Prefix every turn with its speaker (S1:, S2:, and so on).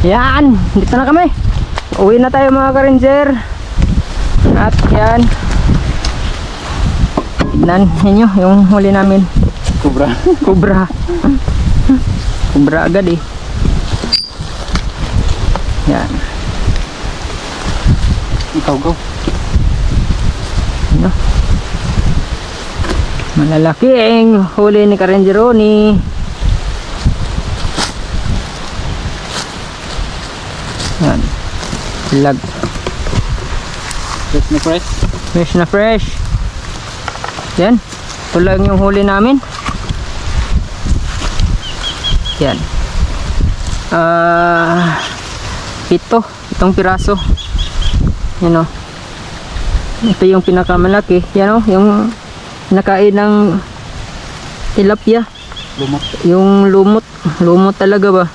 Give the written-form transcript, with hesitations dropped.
S1: Yan, dito na kami. Uwi na tayo mga ka-ranger. At yan, tignan ninyo yung huli namin.
S2: Kubra.
S1: Kubra. Kubra agad eh. Yan.
S2: Ikaw go.
S1: Ano? Malalaki ang huli ni ka-ranger Ronnie. Yan. Lag.
S2: Fresh na fresh.
S1: Fresh na fresh. Yan. Ito lang yung huli namin. Yan. Itong piraso. Yan o. Ito yung pinakamalaki. Yan o. Yung nakain ng tilapia.
S2: Lumot.
S1: Yung lumot. Lumot talaga ba?